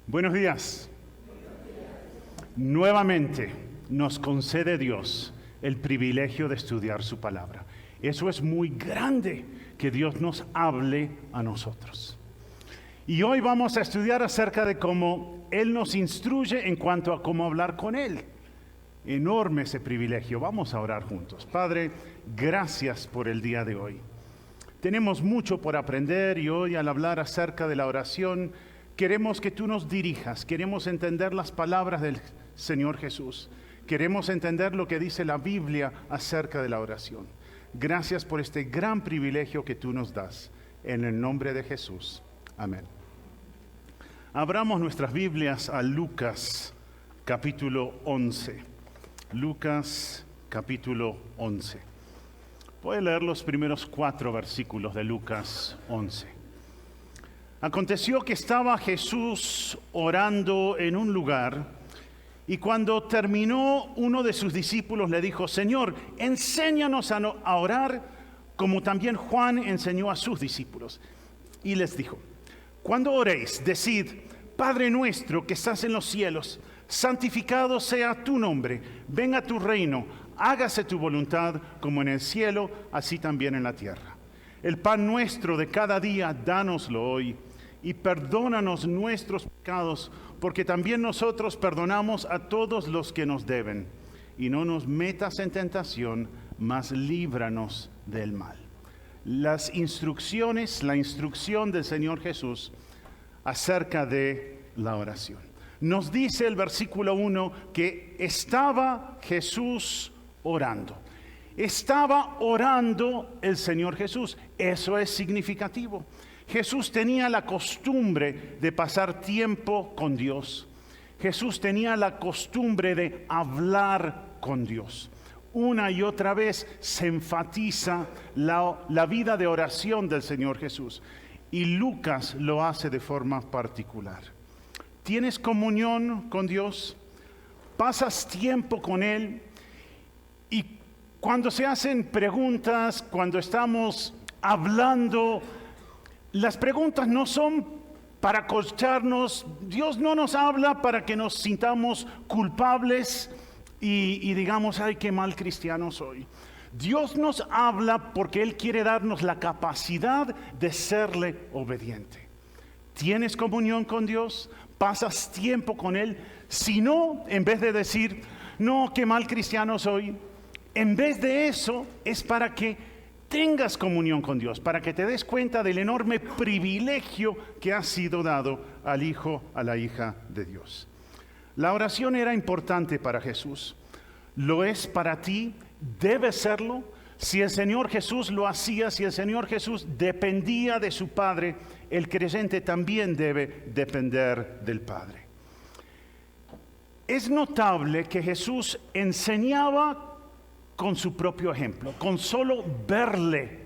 Buenos días. Nuevamente nos concede Dios el privilegio de estudiar su palabra. Eso es muy grande, que Dios nos hable a nosotros. Y hoy vamos a estudiar acerca de cómo Él nos instruye en cuanto a cómo hablar con Él. Enorme ese privilegio. Vamos a orar juntos. Padre, gracias por el día de hoy. Tenemos mucho por aprender y hoy al hablar acerca de la oración, queremos que tú nos dirijas, queremos entender las palabras del Señor Jesús, queremos entender lo que dice la Biblia acerca de la oración. Gracias por este gran privilegio que tú nos das, en el nombre de Jesús. Amén. Abramos nuestras Biblias a Lucas capítulo 11. Lucas capítulo 11. Voy a leer los primeros 4 versículos de Lucas 11. Aconteció que estaba Jesús orando en un lugar, y cuando terminó, uno de sus discípulos le dijo: Señor, enséñanos a orar, como también Juan enseñó a sus discípulos. Y les dijo: cuando oréis, decid: Padre nuestro que estás en los cielos, santificado sea tu nombre, venga tu reino, hágase tu voluntad como en el cielo, así también en la tierra. El pan nuestro de cada día, dánoslo hoy, y perdónanos nuestros pecados, porque también nosotros perdonamos a todos los que nos deben. Y no nos metas en tentación, mas líbranos del mal. La instrucción del Señor Jesús acerca de la oración. Nos dice el versículo 1 que estaba Jesús orando. Estaba orando el Señor Jesús. Eso es significativo. Jesús tenía la costumbre de pasar tiempo con Dios. Jesús tenía la costumbre de hablar con Dios. Una y otra vez se enfatiza la vida de oración del Señor Jesús. Y Lucas lo hace de forma particular. ¿Tienes comunión con Dios? ¿Pasas tiempo con Él? Y cuando se hacen preguntas, cuando estamos hablando, las preguntas no son para acostarnos. Dios no nos habla para que nos sintamos culpables y digamos: ay, qué mal cristiano soy. Dios nos habla porque Él quiere darnos la capacidad de serle obediente. ¿Tienes comunión con Dios? ¿Pasas tiempo con Él? Si no, en vez de decir: no, qué mal cristiano soy, en vez de eso es para que tengas comunión con Dios, para que te des cuenta del enorme privilegio que ha sido dado al hijo, a la hija de Dios. La oración era importante para Jesús. Lo es para ti, debe serlo. Si el Señor Jesús lo hacía, si el Señor Jesús dependía de su Padre, el creyente también debe depender del Padre. Es notable que Jesús enseñaba con su propio ejemplo. Con solo verle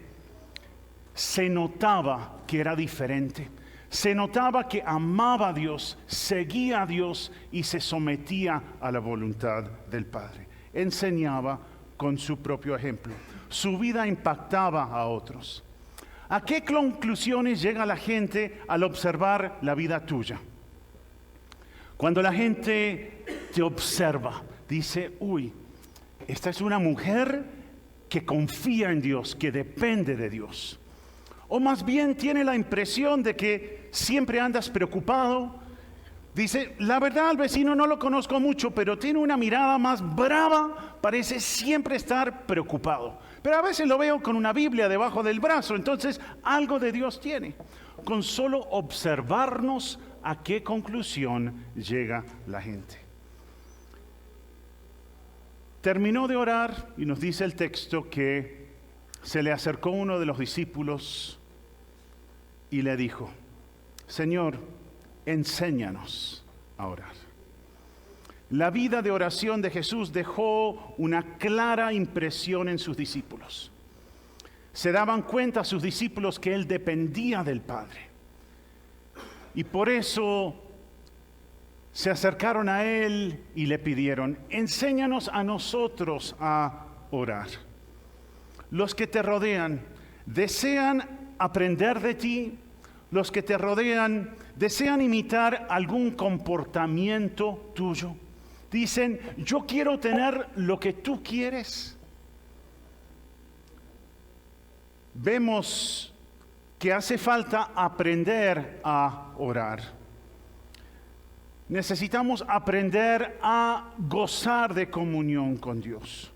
se notaba que era diferente. Se notaba que amaba a Dios, seguía a Dios y se sometía a la voluntad del Padre. Enseñaba con su propio ejemplo. Su vida impactaba a otros. ¿A qué conclusiones llega la gente al observar la vida tuya? Cuando la gente te observa, dice: uy, esta es una mujer que confía en Dios, que depende de Dios. O más bien tiene la impresión de que siempre andas preocupado. Dice: la verdad, al vecino no lo conozco mucho, pero tiene una mirada más brava, parece siempre estar preocupado. Pero a veces lo veo con una Biblia debajo del brazo, entonces algo de Dios tiene. Con solo observarnos, ¿a qué conclusión llega la gente? Terminó de orar y nos dice el texto que se le acercó uno de los discípulos y le dijo: Señor, enséñanos a orar. La vida de oración de Jesús dejó una clara impresión en sus discípulos. Se daban cuenta sus discípulos que Él dependía del Padre. Y por eso se acercaron a Él y le pidieron: enséñanos a nosotros a orar. Los que te rodean desean aprender de ti, los que te rodean, desean imitar algún comportamiento tuyo. Dicen, yo quiero tener lo que tú quieres. Vemos que hace falta aprender a orar. Necesitamos aprender a gozar de comunión con Dios.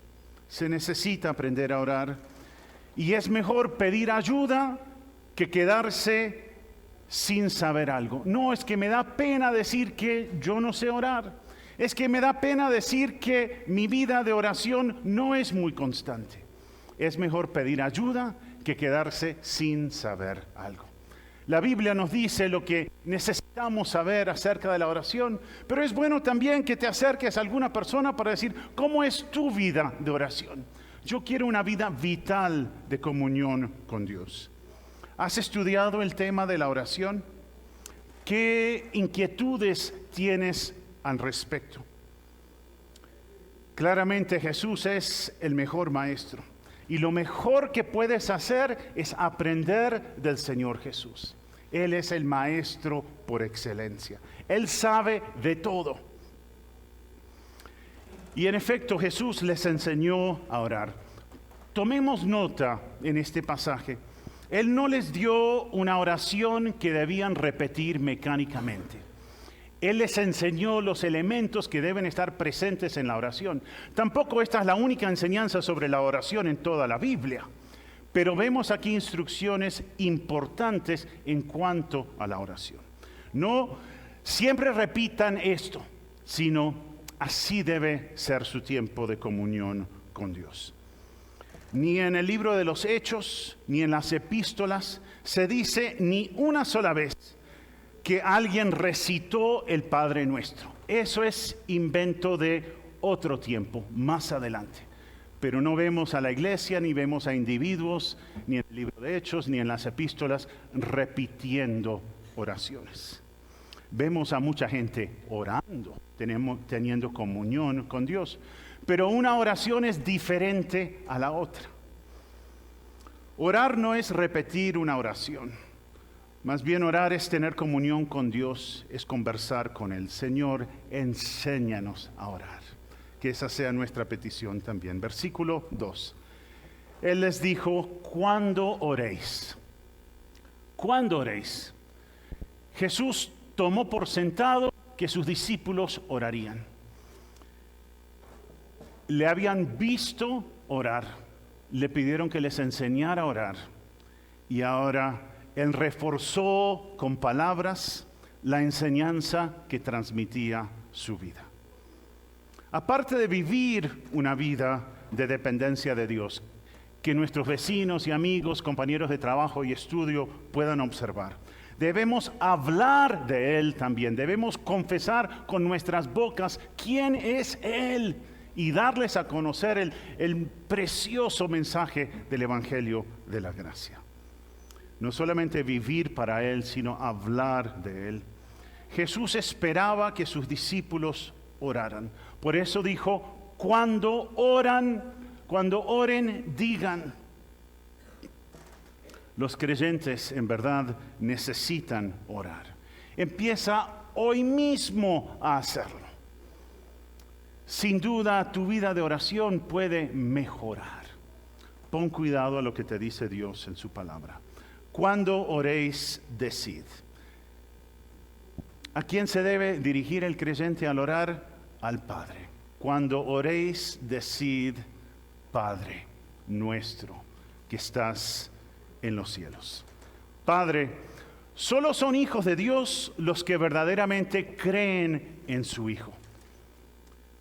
Se necesita aprender a orar. Y es mejor pedir ayuda que quedarse sin saber algo. No, es que me da pena decir que yo no sé orar. Es que me da pena decir que mi vida de oración no es muy constante. Es mejor pedir ayuda que quedarse sin saber algo. La Biblia nos dice lo que necesitamos saber acerca de la oración, pero es bueno también que te acerques a alguna persona para decir, ¿cómo es tu vida de oración? Yo quiero una vida vital de comunión con Dios. ¿Has estudiado el tema de la oración? ¿Qué inquietudes tienes al respecto? Claramente Jesús es el mejor maestro. Y lo mejor que puedes hacer es aprender del Señor Jesús. Él es el maestro por excelencia. Él sabe de todo. Y en efecto Jesús les enseñó a orar. Tomemos nota en este pasaje. Él no les dio una oración que debían repetir mecánicamente. Él les enseñó los elementos que deben estar presentes en la oración. Tampoco esta es la única enseñanza sobre la oración en toda la Biblia. Pero vemos aquí instrucciones importantes en cuanto a la oración. No siempre repitan esto, sino así debe ser su tiempo de comunión con Dios. Ni en el libro de los Hechos, ni en las epístolas, se dice ni una sola vez que alguien recitó el Padre Nuestro. Eso es invento de otro tiempo, más adelante. Pero no vemos a la iglesia, ni vemos a individuos, ni en el libro de Hechos, ni en las epístolas, repitiendo oraciones. Vemos a mucha gente orando, teniendo comunión con Dios, pero una oración es diferente a la otra. Orar no es repetir una oración. Más bien orar es tener comunión con Dios, es conversar con Él. Señor, enséñanos a orar. Que esa sea nuestra petición también. Versículo 2. Él les dijo, ¿cuándo oréis? ¿Cuándo oréis? Jesús tomó por sentado que sus discípulos orarían. Le habían visto orar, le pidieron que les enseñara a orar. Y ahora Él reforzó con palabras la enseñanza que transmitía su vida. Aparte de vivir una vida de dependencia de Dios, que nuestros vecinos y amigos, compañeros de trabajo y estudio puedan observar, debemos hablar de Él también, debemos confesar con nuestras bocas quién es Él y darles a conocer el precioso mensaje del Evangelio de la gracia. No solamente vivir para Él, sino hablar de Él. Jesús esperaba que sus discípulos oraran. Por eso dijo, cuando oren, digan. Los creyentes en verdad necesitan orar. Empieza hoy mismo a hacerlo. Sin duda tu vida de oración puede mejorar. Pon cuidado a lo que te dice Dios en su palabra. Cuando oréis, decid. ¿A quién se debe dirigir el creyente al orar? Al Padre. Cuando oréis, decid, Padre nuestro que estás en los cielos. Padre, solo son hijos de Dios los que verdaderamente creen en su Hijo.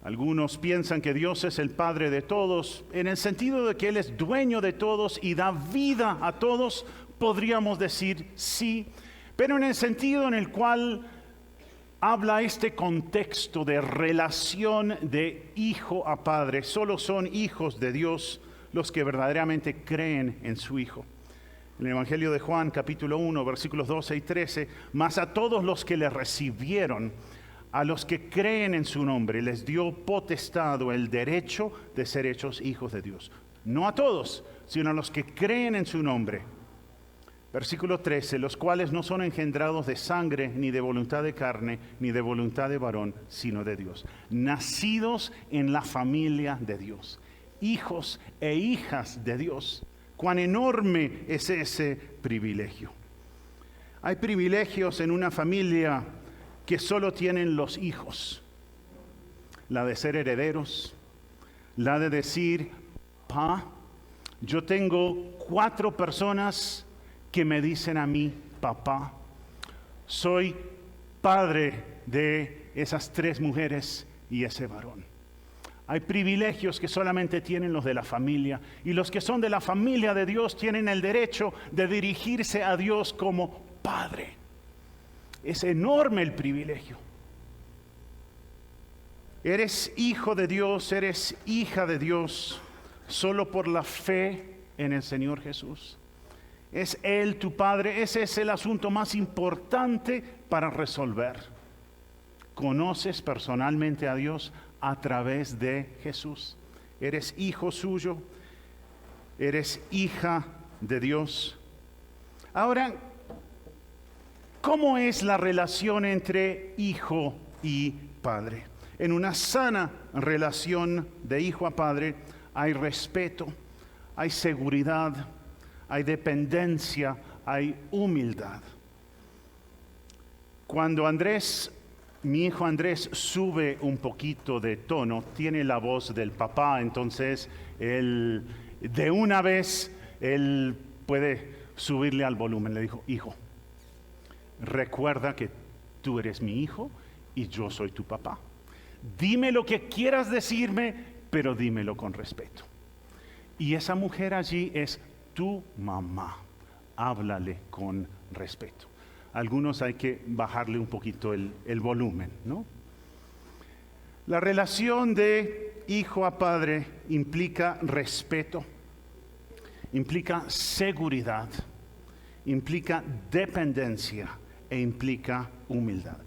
Algunos piensan que Dios es el Padre de todos, en el sentido de que Él es dueño de todos y da vida a todos, podríamos decir sí, pero en el sentido en el cual habla este contexto de relación de hijo a padre. Solo son hijos de Dios los que verdaderamente creen en su Hijo. En el Evangelio de Juan, capítulo 1, versículos 12 y 13, mas a todos los que le recibieron, a los que creen en su nombre, les dio potestad o el derecho de ser hechos hijos de Dios. No a todos, sino a los que creen en su nombre. Versículo 13, los cuales no son engendrados de sangre, ni de voluntad de carne, ni de voluntad de varón, sino de Dios. Nacidos en la familia de Dios, hijos e hijas de Dios. Cuán enorme es ese privilegio. Hay privilegios en una familia que solo tienen los hijos. La de ser herederos, la de decir, papá, yo tengo 4 personas que me dicen a mí, papá, soy padre de esas 3 mujeres y ese varón. Hay privilegios que solamente tienen los de la familia, y los que son de la familia de Dios tienen el derecho de dirigirse a Dios como Padre. Es enorme el privilegio. Eres hijo de Dios, eres hija de Dios, solo por la fe en el Señor Jesús. Es Él tu Padre. Ese es el asunto más importante para resolver. Conoces personalmente a Dios a través de Jesús. Eres hijo suyo, eres hija de Dios. Ahora, ¿cómo es la relación entre hijo y padre? En una sana relación de hijo a padre hay respeto, hay seguridad, hay dependencia, hay humildad. Cuando mi hijo Andrés sube un poquito de tono, tiene la voz del papá, entonces él de una vez él puede subirle al volumen. Le dijo, hijo, recuerda que tú eres mi hijo y yo soy tu papá. Dime lo que quieras decirme, pero dímelo con respeto. Y esa mujer allí es tu mamá, háblale con respeto. Algunos hay que bajarle un poquito el volumen, ¿no? La relación de hijo a padre implica respeto, implica seguridad, implica dependencia e implica humildad.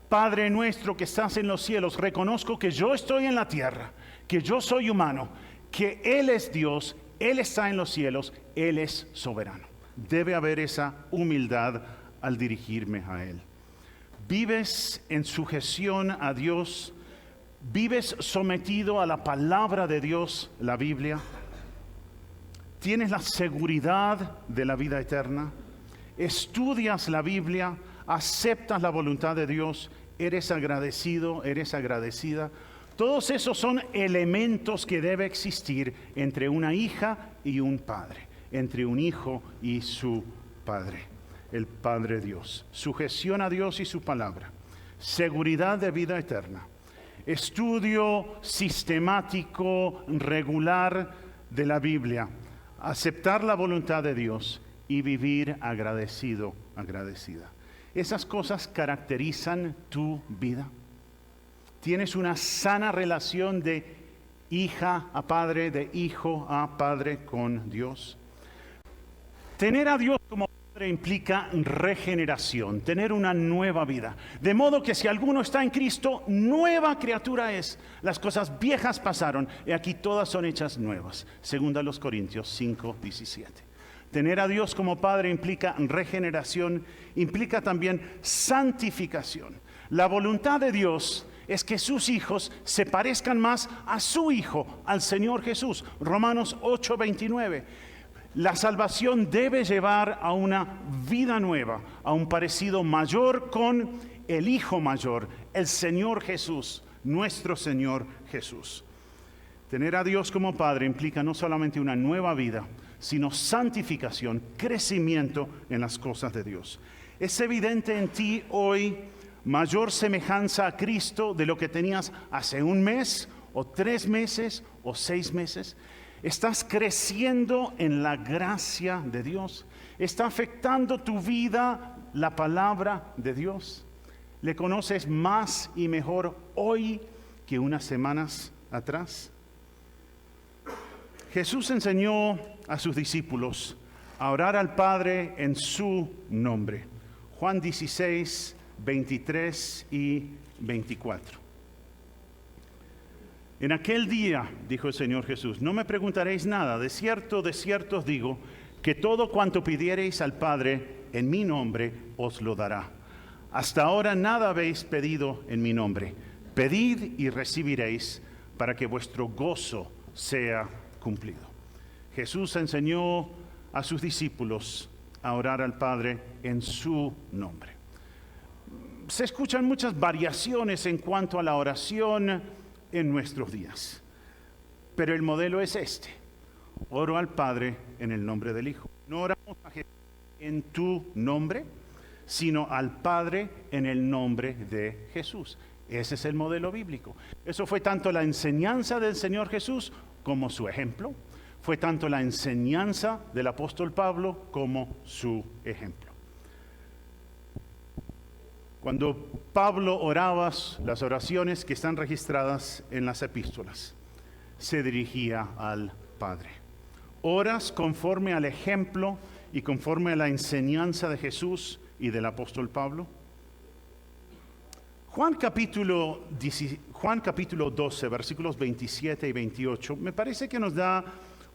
Padre nuestro que estás en los cielos, reconozco que yo estoy en la tierra, que yo soy humano, que Él es Dios, Él está en los cielos, Él es soberano. Debe haber esa humildad al dirigirme a Él. Vives en sujeción a Dios, vives sometido a la palabra de Dios, la Biblia. Tienes la seguridad de la vida eterna. Estudias la Biblia, aceptas la voluntad de Dios, eres agradecido, eres agradecida. Todos esos son elementos que debe existir entre una hija y un padre, entre un hijo y su padre, el Padre Dios. Sujeción a Dios y su palabra, seguridad de vida eterna, estudio sistemático, regular de la Biblia, aceptar la voluntad de Dios y vivir agradecido, agradecida. Esas cosas caracterizan tu vida. Tienes una sana relación de hija a padre, de hijo a padre con Dios. Tener a Dios como padre implica regeneración, tener una nueva vida. De modo que si alguno está en Cristo, nueva criatura es. Las cosas viejas pasaron y aquí todas son hechas nuevas. Segunda los Corintios 5:17. Tener a Dios como padre implica regeneración, implica también santificación. La voluntad de Dios es que sus hijos se parezcan más a su Hijo, al Señor Jesús. Romanos 8:29. La salvación debe llevar a una vida nueva, a un parecido mayor con el Hijo mayor, el Señor Jesús, nuestro Señor Jesús. Tener a Dios como Padre implica no solamente una nueva vida, sino santificación, crecimiento en las cosas de Dios. Es evidente en ti hoy mayor semejanza a Cristo de lo que tenías hace un mes, o 3 meses, o 6 meses. Estás creciendo en la gracia de Dios. Está afectando tu vida la palabra de Dios. Le conoces más y mejor hoy que unas semanas atrás. Jesús enseñó a sus discípulos a orar al Padre en su nombre. Juan 16, 23 y 24. En aquel día, dijo el Señor Jesús, no me preguntaréis nada. De cierto os digo, que todo cuanto pidiereis al Padre en mi nombre os lo dará. Hasta ahora nada habéis pedido en mi nombre. Pedid y recibiréis para que vuestro gozo sea cumplido. Jesús enseñó a sus discípulos a orar al Padre en su nombre. Se escuchan muchas variaciones en cuanto a la oración en nuestros días, pero el modelo es este: oro al Padre en el nombre del Hijo. No oramos a Jesús en tu nombre, sino al Padre en el nombre de Jesús. Ese es el modelo bíblico. Eso fue tanto la enseñanza del Señor Jesús como su ejemplo. Fue tanto la enseñanza del apóstol Pablo como su ejemplo. Cuando Pablo oraba las oraciones que están registradas en las epístolas, se dirigía al Padre. Oras conforme al ejemplo y conforme a la enseñanza de Jesús y del apóstol Pablo. Juan capítulo 12, versículos 27 y 28, me parece que nos da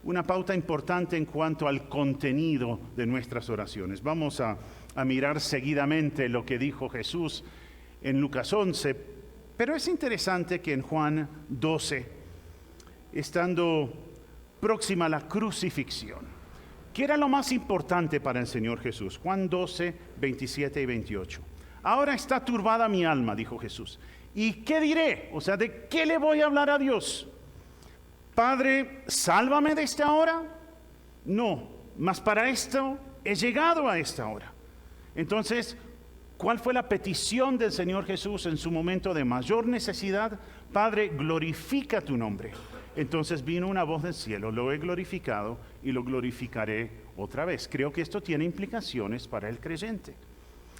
una pauta importante en cuanto al contenido de nuestras oraciones. Vamos a mirar seguidamente lo que dijo Jesús en Lucas 11, pero es interesante que en Juan 12, estando próxima a la crucifixión, ¿qué era lo más importante para el Señor Jesús? Juan 12, 27 y 28. Ahora está turbada mi alma, dijo Jesús. ¿Y qué diré? O sea, ¿de qué le voy a hablar a Dios? Padre, sálvame de esta hora. No, mas para esto he llegado a esta hora. Entonces, ¿cuál fue la petición del Señor Jesús en su momento de mayor necesidad? Padre, glorifica tu nombre. Entonces vino una voz del cielo: lo he glorificado y lo glorificaré otra vez. Creo que esto tiene implicaciones para el creyente.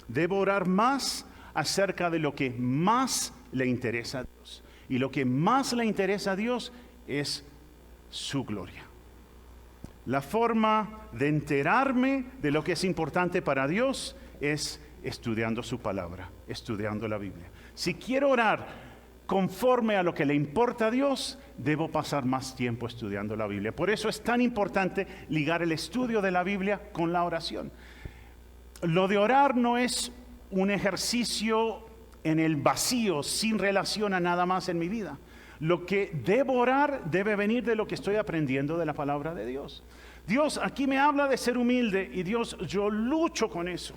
Debo orar más acerca de lo que más le interesa a Dios. Y lo que más le interesa a Dios es su gloria. La forma de enterarme de lo que es importante para Dios es estudiando su palabra, estudiando la Biblia. Si quiero orar conforme a lo que le importa a Dios, debo pasar más tiempo estudiando la Biblia. Por eso es tan importante ligar el estudio de la Biblia con la oración. Lo de orar no es un ejercicio en el vacío, sin relación a nada más en mi vida. Lo que debo orar debe venir de lo que estoy aprendiendo de la palabra de Dios. Dios, aquí me habla de ser humilde, y Dios, yo lucho con eso.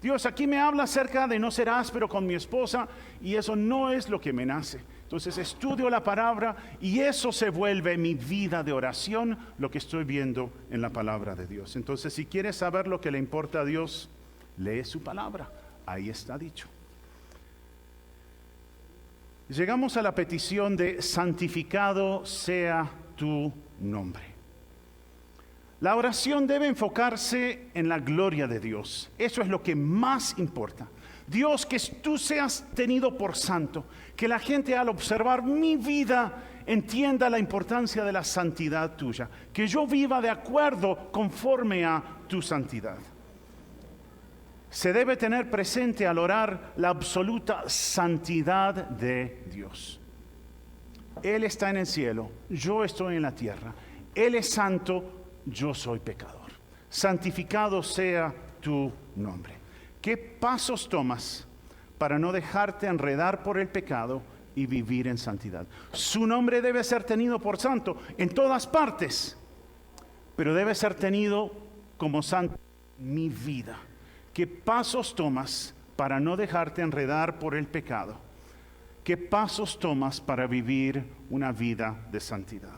Dios, aquí me habla acerca de no ser áspero con mi esposa, y eso no es lo que me nace. Entonces estudio la palabra y eso se vuelve mi vida de oración, lo que estoy viendo en la palabra de Dios. Entonces, si quieres saber lo que le importa a Dios, lee su palabra, ahí está dicho. Llegamos a la petición de santificado sea tu nombre. La oración debe enfocarse en la gloria de Dios. Eso es lo que más importa. Dios, que tú seas tenido por santo, que la gente al observar mi vida entienda la importancia de la santidad tuya, que yo viva de acuerdo conforme a tu santidad. Se debe tener presente al orar la absoluta santidad de Dios. Él está en el cielo, yo estoy en la tierra. Él es santo, yo soy pecador. Santificado sea tu nombre. ¿Qué pasos tomas para no dejarte enredar por el pecado y vivir en santidad? Su nombre debe ser tenido por santo en todas partes, pero debe ser tenido como santo en mi vida. ¿Qué pasos tomas para no dejarte enredar por el pecado? ¿Qué pasos tomas para vivir una vida de santidad?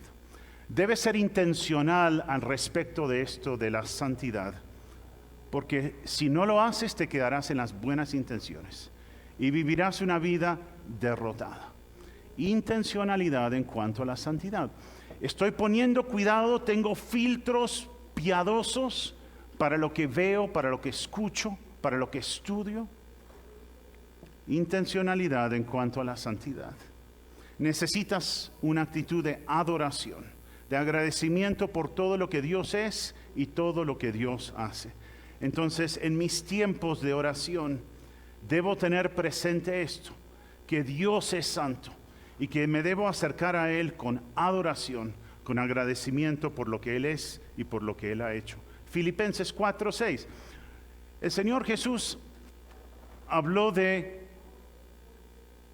Debe ser intencional al respecto de esto de la santidad, porque si no lo haces te quedarás en las buenas intenciones y vivirás una vida derrotada. Intencionalidad en cuanto a la santidad. Estoy poniendo cuidado, tengo filtros piadosos para lo que veo, para lo que escucho, para lo que estudio. Intencionalidad en cuanto a la santidad. Necesitas una actitud de adoración, de agradecimiento por todo lo que Dios es y todo lo que Dios hace. Entonces, en mis tiempos de oración, debo tener presente esto, que Dios es santo y que me debo acercar a Él con adoración, con agradecimiento por lo que Él es y por lo que Él ha hecho. Filipenses 4:6. El Señor Jesús habló de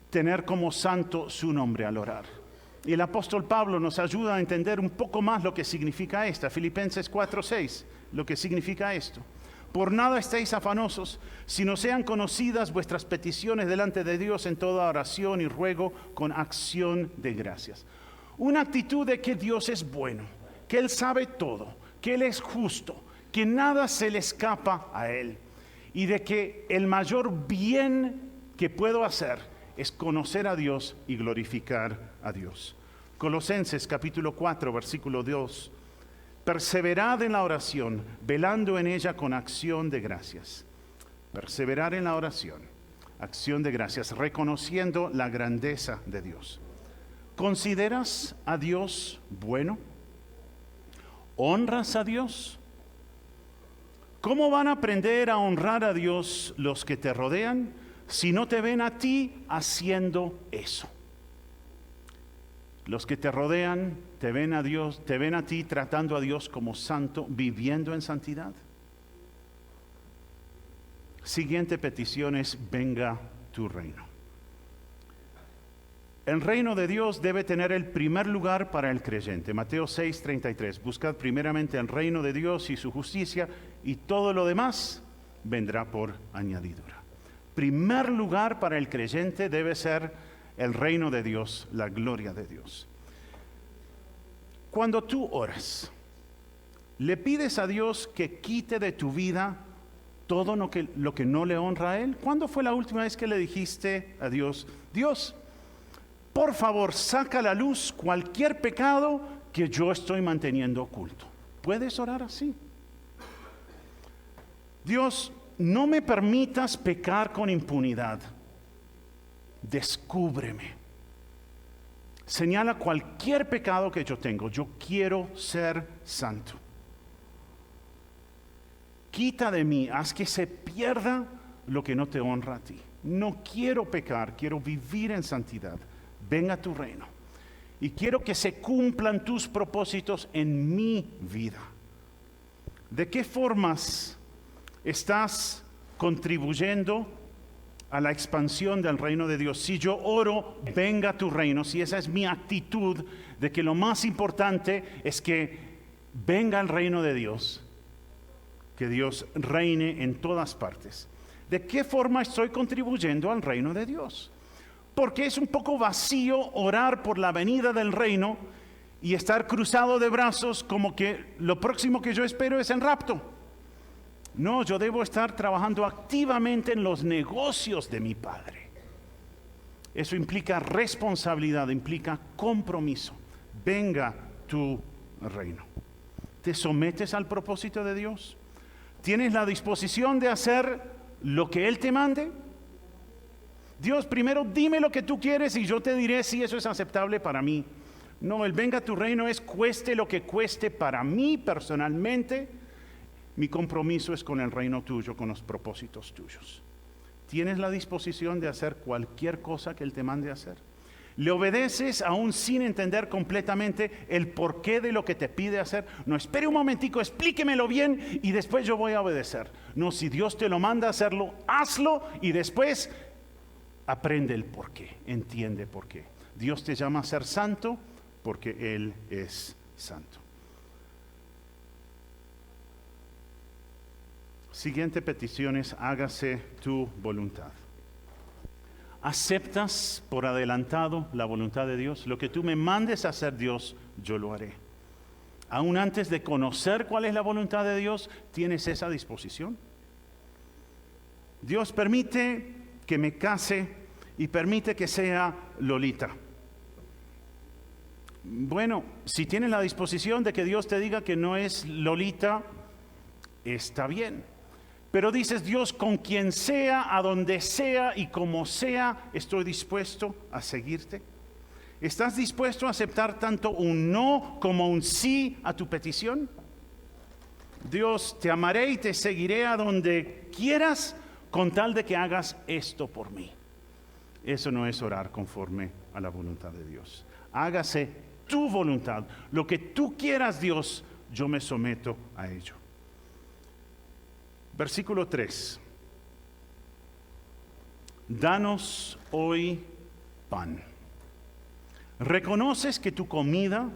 tener como santo su nombre al orar. Y el apóstol Pablo nos ayuda a entender un poco más lo que significa esta. Filipenses 4:6, lo que significa esto. Por nada estéis afanosos, sino sean conocidas vuestras peticiones delante de Dios en toda oración y ruego con acción de gracias. Una actitud de que Dios es bueno, que Él sabe todo, que Él es justo, que nada se le escapa a Él. Y de que el mayor bien que puedo hacer es conocer a Dios y glorificar a Dios. Colosenses capítulo 4, versículo 2. Perseverad en la oración, velando en ella con acción de gracias. Perseverar en la oración, acción de gracias, reconociendo la grandeza de Dios. ¿Consideras a Dios bueno? ¿Honras a Dios? ¿Cómo van a aprender a honrar a Dios los que te rodean si no te ven a ti haciendo eso? Los que te rodean te ven a Dios, te ven a ti tratando a Dios como santo, viviendo en santidad. Siguiente petición es: venga tu reino. El reino de Dios debe tener el primer lugar para el creyente. Mateo 6:33. Buscad primeramente el reino de Dios y su justicia, y todo lo demás vendrá por añadidura. Primer lugar para el creyente debe ser el reino de Dios, la gloria de Dios. Cuando tú oras, le pides a Dios que quite de tu vida todo lo que no le honra a Él. ¿Cuándo fue la última vez que le dijiste a Dios: Dios, por favor, saca a la luz cualquier pecado que yo estoy manteniendo oculto? ¿Puedes orar así? Dios, no me permitas pecar con impunidad. Descúbreme. Señala cualquier pecado que yo tengo. Yo quiero ser santo. Quita de mí, haz que se pierda lo que no te honra a ti. No quiero pecar, quiero vivir en santidad. Venga tu reino. Y quiero que se cumplan tus propósitos en mi vida. ¿De qué formas estás contribuyendo a la expansión del reino de Dios? Si yo oro, venga tu reino, si esa es mi actitud de que lo más importante es que venga el reino de Dios, que Dios reine en todas partes, ¿de qué forma estoy contribuyendo al reino de Dios? Porque es un poco vacío orar por la venida del reino y estar cruzado de brazos como que lo próximo que yo espero es el rapto. No, yo debo estar trabajando activamente en los negocios de mi Padre. Eso implica responsabilidad, implica compromiso. Venga tu reino. ¿Te sometes al propósito de Dios? ¿Tienes la disposición de hacer lo que Él te mande? Dios, primero dime lo que tú quieres y yo te diré si eso es aceptable para mí. No, el venga tu reino es cueste lo que cueste para mí personalmente. Mi compromiso es con el reino tuyo, con los propósitos tuyos. ¿Tienes la disposición de hacer cualquier cosa que Él te mande hacer? ¿Le obedeces aún sin entender completamente el porqué de lo que te pide hacer? No, espere un momentico, explíquemelo bien y después yo voy a obedecer. No, si Dios te lo manda a hacerlo, hazlo y después aprende el porqué, entiende por qué. Dios te llama a ser santo porque Él es santo. Siguiente petición es: hágase tu voluntad. ¿Aceptas por adelantado la voluntad de Dios? Lo que tú me mandes a hacer, Dios, yo lo haré. Aún antes de conocer cuál es la voluntad de Dios, ¿tienes esa disposición? Dios, permite que me case y permite que sea Lolita. Bueno, si tienes la disposición de que Dios te diga que no es Lolita, está bien. Pero dices: Dios, con quien sea, a donde sea y como sea, estoy dispuesto a seguirte. ¿Estás dispuesto a aceptar tanto un no como un sí a tu petición? Dios, te amaré y te seguiré a donde quieras con tal de que hagas esto por mí. Eso no es orar conforme a la voluntad de Dios. Hágase tu voluntad. Lo que tú quieras, Dios, yo me someto a ello. Versículo 3. Danos hoy pan. ¿Reconoces que tu comida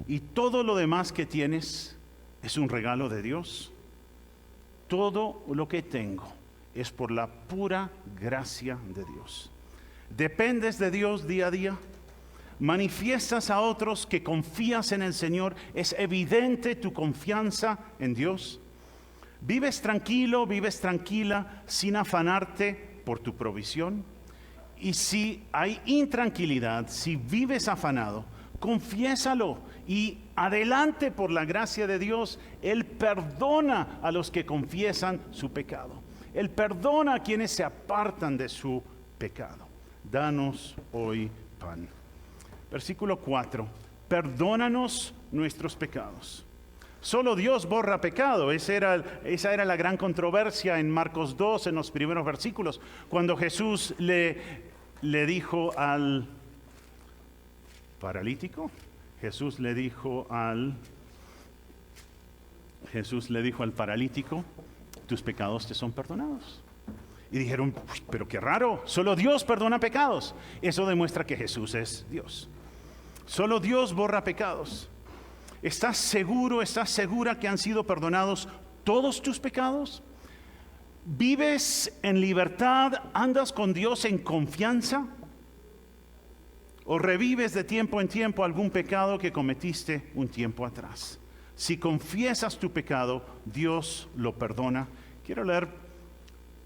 y todo lo demás que tienes es un regalo de Dios? Todo lo que tengo es por la pura gracia de Dios. ¿Dependes de Dios día a día? ¿Manifiestas a otros que confías en el Señor? ¿Es evidente tu confianza en Dios? ¿Vives tranquilo, vives tranquila sin afanarte por tu provisión? Y si hay intranquilidad, si vives afanado, confiésalo y adelante por la gracia de Dios. Él perdona a los que confiesan su pecado. Él perdona a quienes se apartan de su pecado. Danos hoy pan. Versículo 4. Perdónanos nuestros pecados. Solo Dios borra pecado. Esa era la gran controversia en Marcos 2, en los primeros versículos, cuando Jesús le dijo al paralítico. Jesús le dijo al paralítico, tus pecados te son perdonados. Y dijeron, pero qué raro, solo Dios perdona pecados. Eso demuestra que Jesús es Dios. Solo Dios borra pecados. ¿Estás seguro, estás segura que han sido perdonados todos tus pecados? ¿Vives en libertad? ¿Andas con Dios en confianza? ¿O revives de tiempo en tiempo algún pecado que cometiste un tiempo atrás? Si confiesas tu pecado, Dios lo perdona. Quiero leer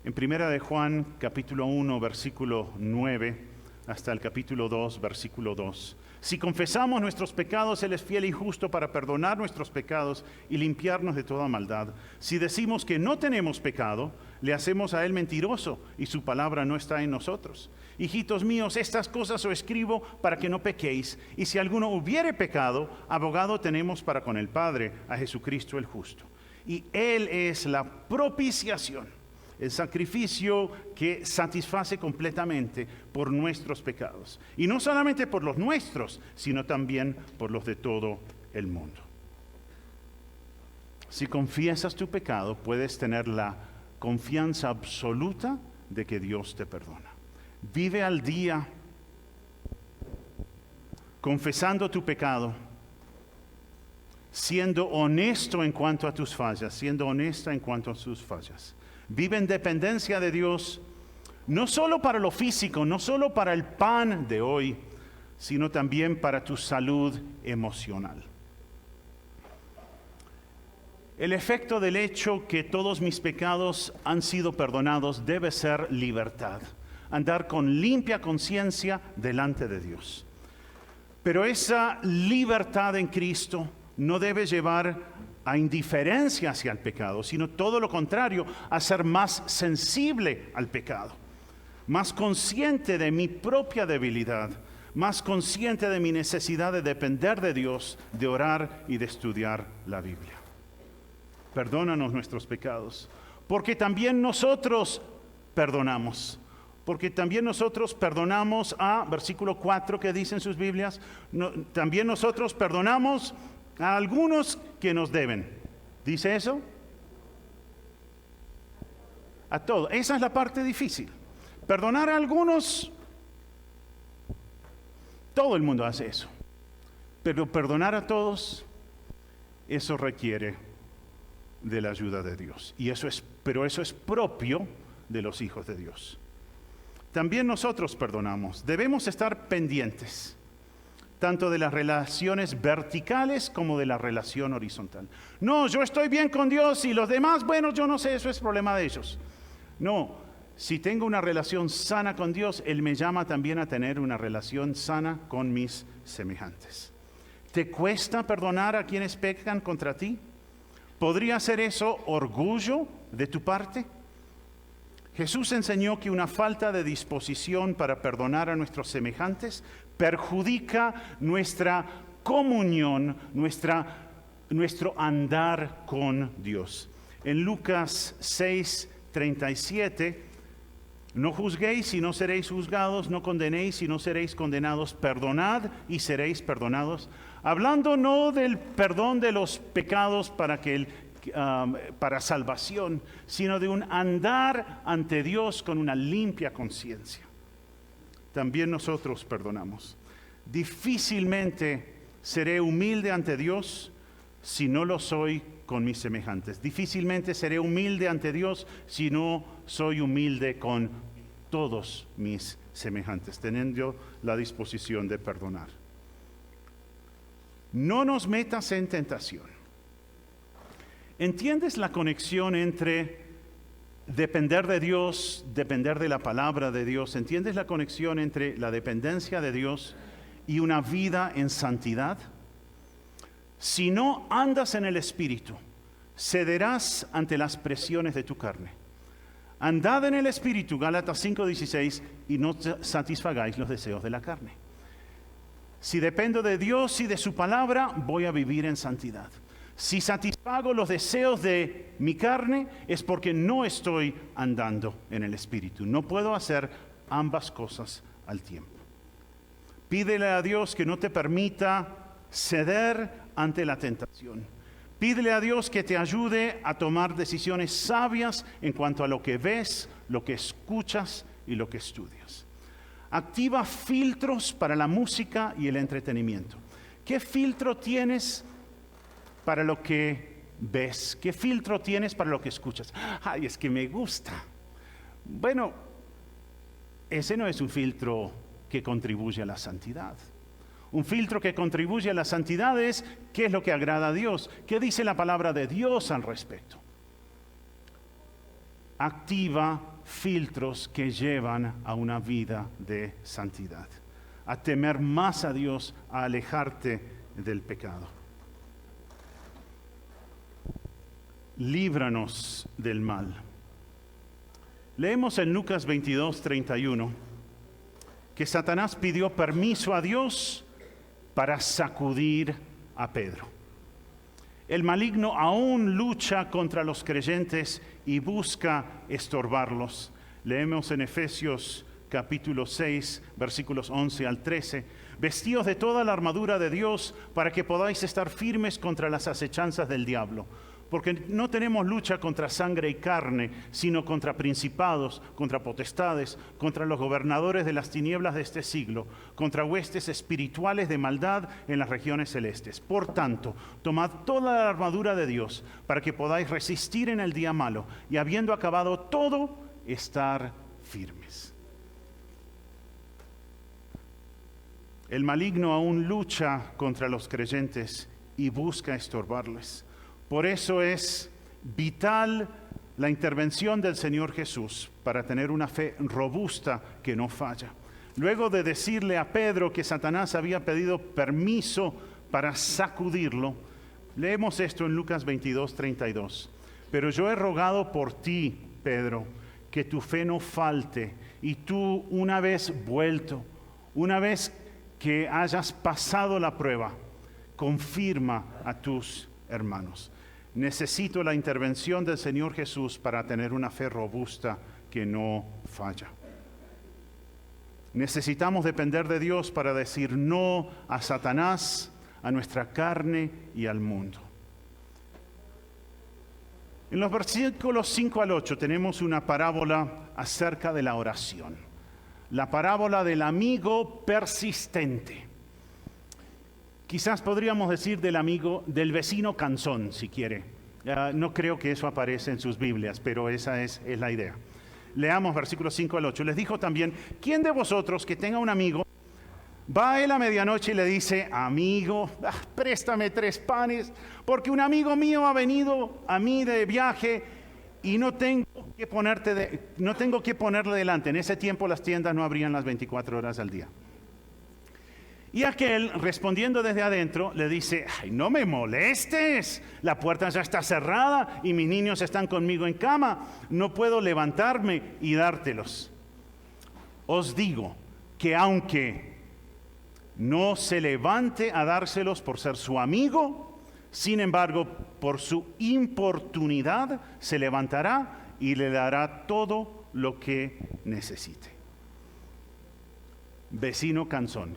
en 1 de Juan, capítulo 1, versículo 9, hasta el capítulo 2, versículo 2. Si confesamos nuestros pecados, Él es fiel y justo para perdonar nuestros pecados y limpiarnos de toda maldad. Si decimos que no tenemos pecado, le hacemos a Él mentiroso y su palabra no está en nosotros. Hijitos míos, estas cosas os escribo para que no pequéis. Y si alguno hubiere pecado, abogado tenemos para con el Padre, a Jesucristo el justo. Y Él es la propiciación, el sacrificio que satisface completamente por nuestros pecados. Y no solamente por los nuestros, sino también por los de todo el mundo. Si confiesas tu pecado, puedes tener la confianza absoluta de que Dios te perdona. Vive al día confesando tu pecado, siendo honesto en cuanto a tus fallas, siendo honesta en cuanto a sus fallas. Vive en dependencia de Dios, no solo para lo físico, no solo para el pan de hoy, sino también para tu salud emocional. El efecto del hecho que todos mis pecados han sido perdonados debe ser libertad, andar con limpia conciencia delante de Dios. Pero esa libertad en Cristo no debe llevar a indiferencia hacia el pecado, sino todo lo contrario, a ser más sensible al pecado, más consciente de mi propia debilidad, más consciente de mi necesidad de depender de Dios, de orar y de estudiar la Biblia. Perdónanos nuestros pecados, porque también nosotros perdonamos. Porque también nosotros perdonamos versículo 4 que dice en sus Biblias, también nosotros perdonamos a algunos que nos deben. ¿Dice eso? A todos. Esa es la parte difícil. Perdonar a algunos, todo el mundo hace eso. Pero perdonar a todos, eso requiere de la ayuda de Dios. Pero eso es propio de los hijos de Dios. También nosotros perdonamos. Debemos estar pendientes tanto de las relaciones verticales como de la relación horizontal. No, yo estoy bien con Dios y los demás, bueno, yo no sé, eso es problema de ellos. No, si tengo una relación sana con Dios, Él me llama también a tener una relación sana con mis semejantes. ¿Te cuesta perdonar a quienes pecan contra ti? ¿Podría ser eso orgullo de tu parte? Jesús enseñó que una falta de disposición para perdonar a nuestros semejantes perjudica nuestra comunión, nuestro andar con Dios. En Lucas 6:37, no juzguéis y no seréis juzgados, no condenéis y no seréis condenados, perdonad y seréis perdonados. Hablando no del perdón de los pecados para que para salvación, sino de un andar ante Dios con una limpia conciencia. También nosotros perdonamos. Difícilmente seré humilde ante Dios si no lo soy con mis semejantes. Difícilmente seré humilde ante Dios si no soy humilde con todos mis semejantes, teniendo la disposición de perdonar. No nos metas en tentación. ¿Entiendes la conexión entre depender de Dios, depender de la palabra de Dios? ¿Entiendes la conexión entre la dependencia de Dios y una vida en santidad? Si no andas en el Espíritu, cederás ante las presiones de tu carne. Andad en el Espíritu, Gálatas 5:16, y no satisfagáis los deseos de la carne. Si dependo de Dios y de su palabra, voy a vivir en santidad. Si satisfago los deseos de mi carne, es porque no estoy andando en el Espíritu. No puedo hacer ambas cosas al tiempo. Pídele a Dios que no te permita ceder ante la tentación. Pídele a Dios que te ayude a tomar decisiones sabias en cuanto a lo que ves, lo que escuchas y lo que estudias. Activa filtros para la música y el entretenimiento. ¿Qué filtro tienes para lo que ves? ¿Qué filtro tienes para lo que escuchas? Ay, es que me gusta. Bueno, ese no es un filtro que contribuye a la santidad. Un filtro que contribuye a la santidad es qué es lo que agrada a Dios, qué dice la palabra de Dios al respecto. Activa filtros que llevan a una vida de santidad, a temer más a Dios, a alejarte del pecado. Líbranos del mal. Leemos en Lucas 22:31 que Satanás pidió permiso a Dios para sacudir a Pedro. El maligno aún lucha contra los creyentes y busca estorbarlos. Leemos en Efesios capítulo 6, versículos 11 al 13. Vestíos de toda la armadura de Dios para que podáis estar firmes contra las acechanzas del diablo. Porque no tenemos lucha contra sangre y carne, sino contra principados, contra potestades, contra los gobernadores de las tinieblas de este siglo, contra huestes espirituales de maldad en las regiones celestes. Por tanto, tomad toda la armadura de Dios para que podáis resistir en el día malo y habiendo acabado todo, estar firmes. El maligno aún lucha contra los creyentes y busca estorbarles. Por eso es vital la intervención del Señor Jesús para tener una fe robusta que no falla. Luego de decirle a Pedro que Satanás había pedido permiso para sacudirlo, leemos esto en Lucas 22:32. Pero yo he rogado por ti, Pedro, que tu fe no falte, y tú, una vez vuelto, una vez que hayas pasado la prueba, confirma a tus hermanos. Necesito la intervención del Señor Jesús para tener una fe robusta que no falla. Necesitamos depender de Dios para decir no a Satanás, a nuestra carne y al mundo. En los versículos 5 al 8 tenemos una parábola acerca de la oración. La parábola del amigo persistente. Quizás podríamos decir del vecino cansón, si quiere. No creo que eso aparece en sus Biblias, pero esa es la idea. Leamos versículos 5 al 8. Les dijo también, ¿quién de vosotros que tenga un amigo, va a él a medianoche y le dice, amigo, préstame 3 panes, porque un amigo mío ha venido a mí de viaje y no tengo que ponerle delante? En ese tiempo las tiendas no abrían las 24 horas al día. Y aquel, respondiendo desde adentro, le dice, ay, no me molestes, la puerta ya está cerrada y mis niños están conmigo en cama, no puedo levantarme y dártelos. Os digo que aunque no se levante a dárselos por ser su amigo, sin embargo, por su importunidad se levantará y le dará todo lo que necesite. Vecino cansón,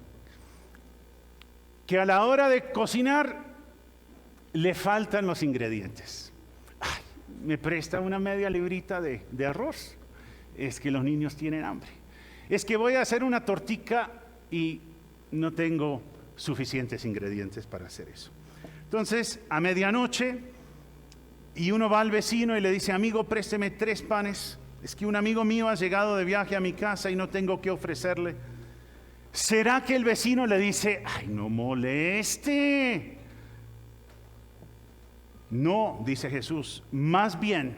que a la hora de cocinar le faltan los ingredientes. ¿me presta una media librita de arroz? Es que los niños tienen hambre. Es que voy a hacer una tortica y no tengo suficientes ingredientes para hacer eso. Entonces, a medianoche, y uno va al vecino y le dice, amigo, présteme 3 panes. Es que un amigo mío ha llegado de viaje a mi casa y no tengo que ofrecerle. ¿Será que el vecino le dice, ay, no moleste? No, dice Jesús, más bien,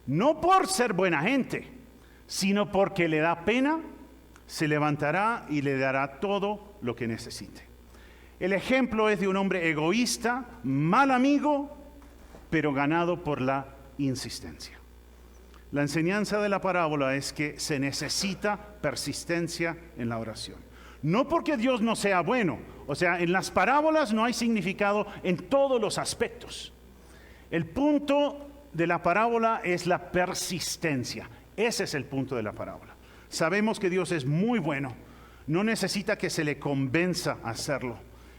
no por ser buena gente, sino porque le da pena, se levantará y le dará todo lo que necesite. El ejemplo es de un hombre egoísta, mal amigo, pero ganado por la insistencia. La enseñanza de la parábola es que se necesita persistencia en la oración. No porque Dios no sea bueno, o sea, en las parábolas no hay significado en todos los aspectos. El punto de la parábola es la persistencia. Ese es el punto de la parábola. Sabemos que Dios es muy bueno. No necesita que se le convenza a hacerlo.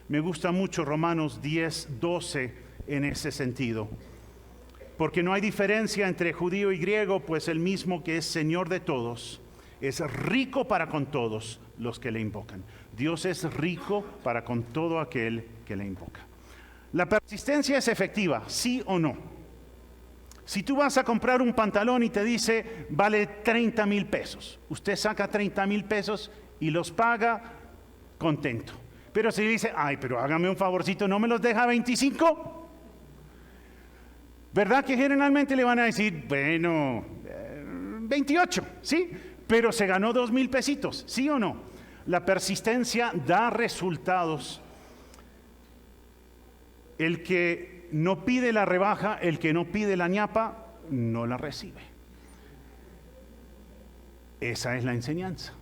Me gusta mucho Romanos 10:12 en ese sentido. Porque no hay diferencia entre judío y griego, pues el mismo que es Señor de todos, es rico para con todos los que le invocan. Dios es rico para con todo aquel que le invoca. La persistencia es efectiva, ¿sí o no? Si tú vas a comprar un pantalón y te dice, vale 30,000 pesos, usted saca 30,000 pesos y los paga contento. Pero si dice, ay, pero hágame un favorcito, ¿no me los deja 25? ¿Verdad que generalmente le van a decir, bueno, 28, ¿sí? Pero se ganó 2,000 pesitos, ¿sí o no? La persistencia da resultados. El que no pide la rebaja, el que no pide la ñapa, no la recibe. Esa es la enseñanza.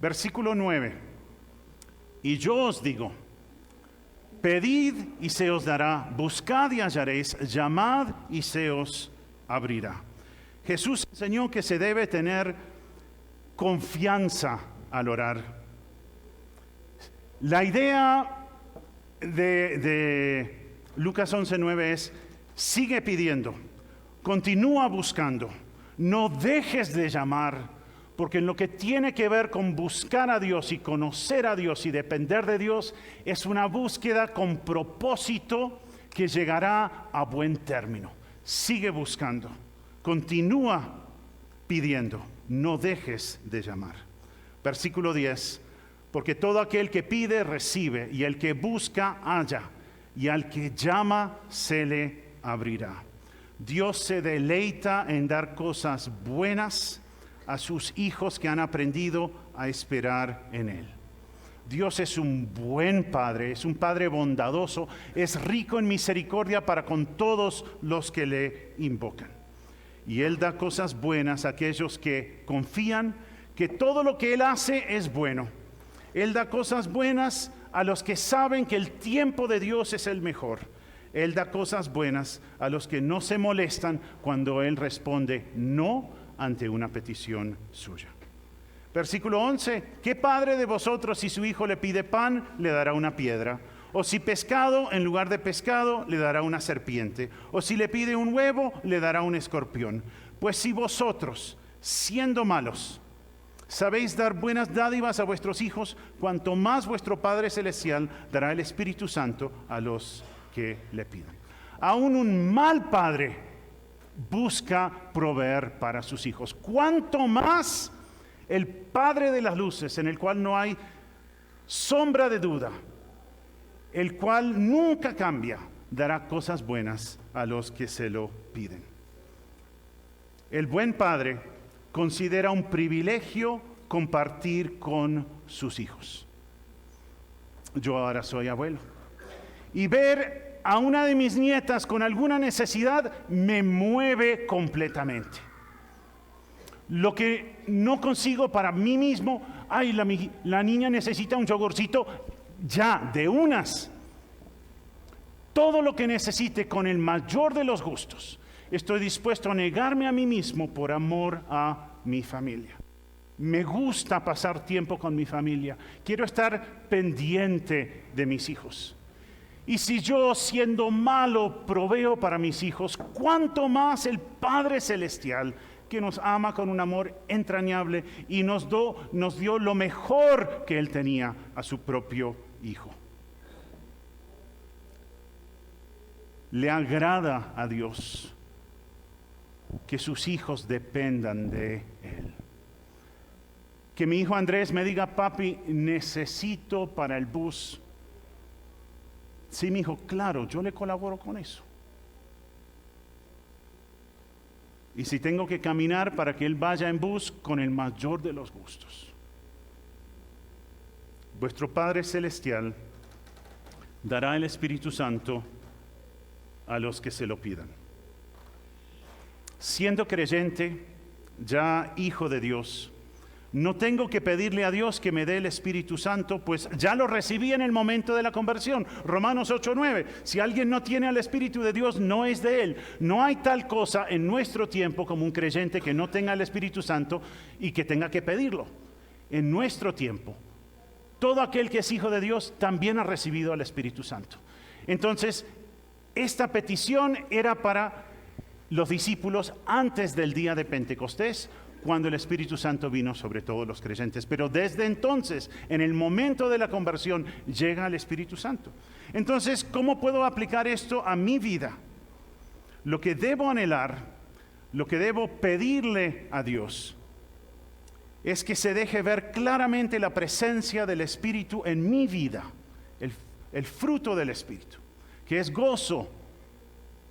Versículo 9. Y yo os digo, pedid y se os dará, buscad y hallaréis, llamad y se os abrirá. Jesús enseñó que se debe tener confianza al orar. La idea de Lucas 11:9 es, sigue pidiendo, continúa buscando, no dejes de llamar, porque en lo que tiene que ver con buscar a Dios y conocer a Dios y depender de Dios, es una búsqueda con propósito que llegará a buen término. Sigue buscando, continúa pidiendo, no dejes de llamar. Versículo 10. Porque todo aquel que pide, recibe, y el que busca, halla, y al que llama, se le abrirá. Dios se deleita en dar cosas buenas a sus hijos que han aprendido a esperar en Él. Dios es un buen Padre, es un Padre bondadoso, es rico en misericordia para con todos los que le invocan. Y Él da cosas buenas a aquellos que confían que todo lo que Él hace es bueno. Él da cosas buenas a los que saben que el tiempo de Dios es el mejor. Él da cosas buenas a los que no se molestan cuando Él responde no ante una petición suya. Versículo 11. ¿Qué padre de vosotros, si su hijo le pide pan, le dará una piedra? O si pescado, en lugar de pescado, le dará una serpiente? O si le pide un huevo, le dará un escorpión? Pues si vosotros, siendo malos, sabéis dar buenas dádivas a vuestros hijos, cuanto más vuestro Padre Celestial dará el Espíritu Santo a los que le pidan. Aún un mal padre busca proveer para sus hijos. Cuanto más el Padre de las luces, en el cual no hay sombra de duda, el cual nunca cambia, dará cosas buenas a los que se lo piden. El buen padre considera un privilegio compartir con sus hijos. Yo ahora soy abuelo. Y ver a una de mis nietas con alguna necesidad me mueve completamente. Lo que no consigo para mí mismo, ay, la niña necesita un yogurcito, ya, de unas. Todo lo que necesite con el mayor de los gustos. Estoy dispuesto a negarme a mí mismo por amor a mi familia. Me gusta pasar tiempo con mi familia. Quiero estar pendiente de mis hijos. Y si yo, siendo malo, proveo para mis hijos, ¿cuánto más el Padre Celestial, que nos ama con un amor entrañable y nos dio lo mejor que Él tenía, a su propio Hijo? Le agrada a Dios que sus hijos dependan de Él. Que mi hijo Andrés me diga: papi, necesito para el bus. Sí, mi hijo, claro, yo le colaboro con eso. Y si tengo que caminar para que él vaya en bus, con el mayor de los gustos. Vuestro Padre Celestial dará el Espíritu Santo a los que se lo pidan. Siendo creyente, ya hijo de Dios, no tengo que pedirle a Dios que me dé el Espíritu Santo, pues ya lo recibí en el momento de la conversión. Romanos 8:9. Si alguien no tiene al Espíritu de Dios, no es de Él. No hay tal cosa en nuestro tiempo como un creyente que no tenga el Espíritu Santo y que tenga que pedirlo. En nuestro tiempo, todo aquel que es hijo de Dios también ha recibido al Espíritu Santo. Entonces, esta petición era para los discípulos antes del día de Pentecostés, cuando el Espíritu Santo vino sobre todos los creyentes. Pero desde entonces, en el momento de la conversión, llega el Espíritu Santo. Entonces, ¿cómo puedo aplicar esto a mi vida? Lo que debo anhelar, lo que debo pedirle a Dios, es que se deje ver claramente la presencia del Espíritu en mi vida, el fruto del Espíritu, que es gozo,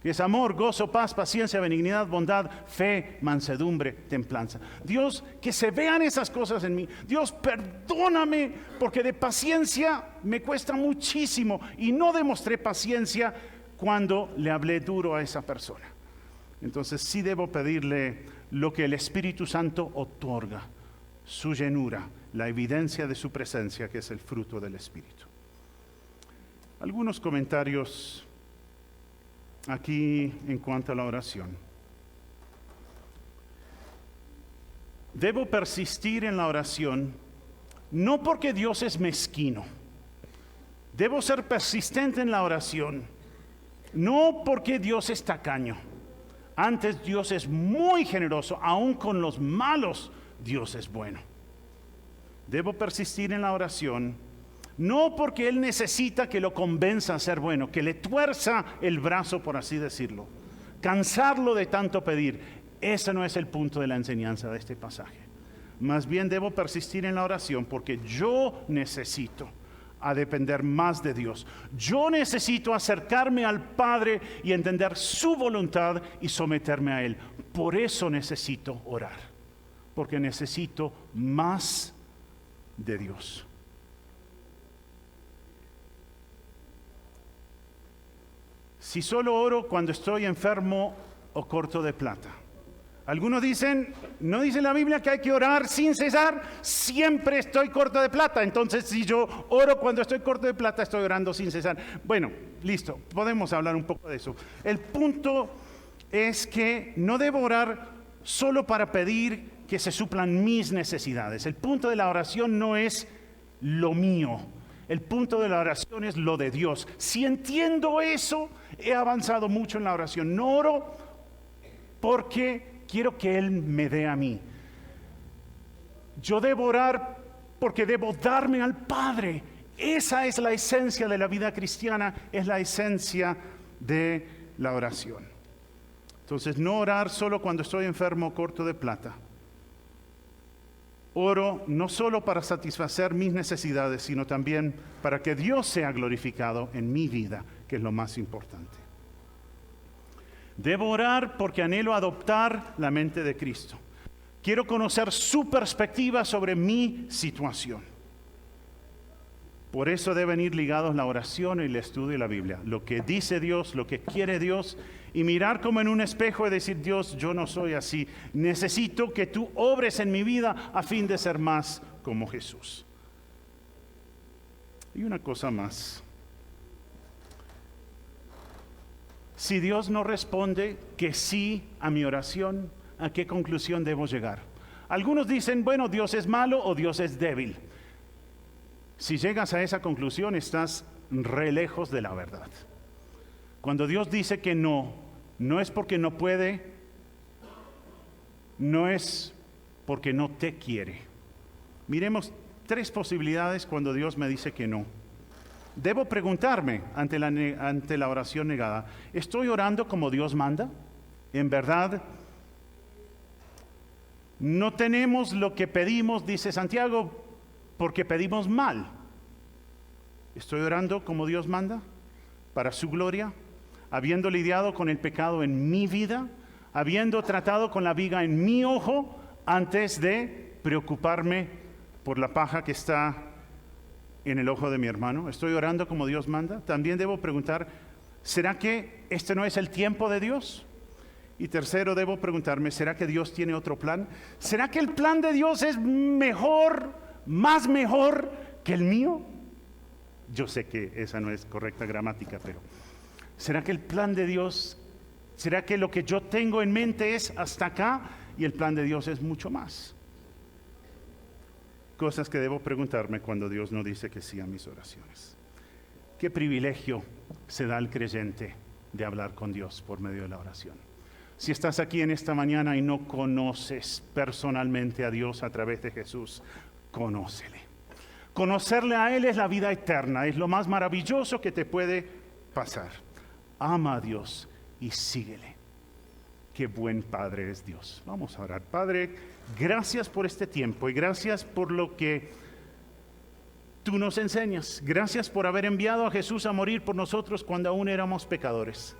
que es amor, gozo, paz, paciencia, benignidad, bondad, fe, mansedumbre, templanza. Dios, que se vean esas cosas en mí. Dios, perdóname, porque de paciencia me cuesta muchísimo y no demostré paciencia cuando le hablé duro a esa persona. Entonces sí debo pedirle lo que el Espíritu Santo otorga, su llenura, la evidencia de su presencia, que es el fruto del Espíritu. Algunos comentarios aquí en cuanto a la oración. Debo persistir en la oración, no porque Dios es mezquino. Debo ser persistente en la oración, no porque Dios es tacaño. Antes, Dios es muy generoso, aun con los malos, Dios es bueno. Debo persistir en la oración, no porque Él necesita que lo convenza a ser bueno, que le tuerza el brazo, por así decirlo, cansarlo de tanto pedir. Ese no es el punto de la enseñanza de este pasaje. Más bien debo persistir en la oración porque yo necesito a depender más de Dios. Yo necesito acercarme al Padre y entender su voluntad y someterme a Él. Por eso necesito orar, porque necesito más de Dios. Si solo oro cuando estoy enfermo o corto de plata. Algunos dicen, ¿no dice la Biblia que hay que orar sin cesar? Siempre estoy corto de plata. Entonces, si yo oro cuando estoy corto de plata, estoy orando sin cesar. Bueno, listo, podemos hablar un poco de eso. El punto es que no debo orar solo para pedir que se suplan mis necesidades. El punto de la oración no es lo mío. El punto de la oración es lo de Dios. Si entiendo eso, he avanzado mucho en la oración. No oro porque quiero que Él me dé a mí. Yo debo orar porque debo darme al Padre. Esa es la esencia de la vida cristiana, es la esencia de la oración. Entonces, no orar solo cuando estoy enfermo o corto de plata. Oro no solo para satisfacer mis necesidades, sino también para que Dios sea glorificado en mi vida, que es lo más importante. Debo orar porque anhelo adoptar la mente de Cristo. Quiero conocer su perspectiva sobre mi situación. Por eso deben ir ligados la oración y el estudio de la Biblia. Lo que dice Dios, lo que quiere Dios, y mirar como en un espejo y decir: Dios, yo no soy así. Necesito que tú obres en mi vida a fin de ser más como Jesús. Y una cosa más. Si Dios no responde que sí a mi oración, ¿a qué conclusión debo llegar? Algunos dicen, bueno, Dios es malo o Dios es débil. Si llegas a esa conclusión, estás re lejos de la verdad. Cuando Dios dice que no, no es porque no puede, no es porque no te quiere. Miremos 3 posibilidades cuando Dios me dice que no. Debo preguntarme ante la oración negada, ¿estoy orando como Dios manda? En verdad, no tenemos lo que pedimos, dice Santiago, porque pedimos mal. ¿Estoy orando como Dios manda? Para su gloria, habiendo lidiado con el pecado en mi vida, habiendo tratado con la viga en mi ojo, antes de preocuparme por la paja que está en el ojo de mi hermano. ¿Estoy orando como Dios manda? También debo preguntar, ¿será que este no es el tiempo de Dios? Y tercero, debo preguntarme, ¿será que Dios tiene otro plan? ¿Será que el plan de Dios es mejor, más mejor que el mío? Yo sé que esa no es correcta gramática, pero ¿será que el plan de Dios, será que lo que yo tengo en mente es hasta acá y el plan de Dios es mucho más? Cosas que debo preguntarme cuando Dios no dice que sí a mis oraciones. ¿Qué privilegio se da al creyente de hablar con Dios por medio de la oración? Si estás aquí en esta mañana y no conoces personalmente a Dios a través de Jesús, conócele. Conocerle a Él es la vida eterna, es lo más maravilloso que te puede pasar. Ama a Dios y síguele. Qué buen Padre es Dios. Vamos a orar. Padre, gracias por este tiempo y gracias por lo que tú nos enseñas. Gracias por haber enviado a Jesús a morir por nosotros cuando aún éramos pecadores.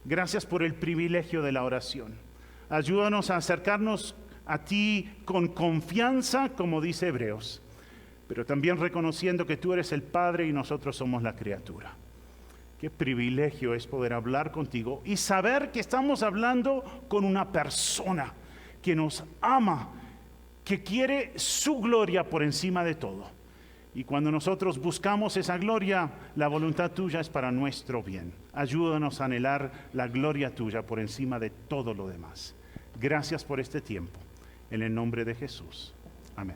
Gracias por el privilegio de la oración. Ayúdanos a acercarnos a ti con confianza, como dice Hebreos, pero también reconociendo que tú eres el Padre y nosotros somos la criatura. Qué privilegio es poder hablar contigo y saber que estamos hablando con una persona que nos ama, que quiere su gloria por encima de todo. Y cuando nosotros buscamos esa gloria, la voluntad tuya es para nuestro bien. Ayúdanos a anhelar la gloria tuya por encima de todo lo demás. Gracias por este tiempo. En el nombre de Jesús. Amén.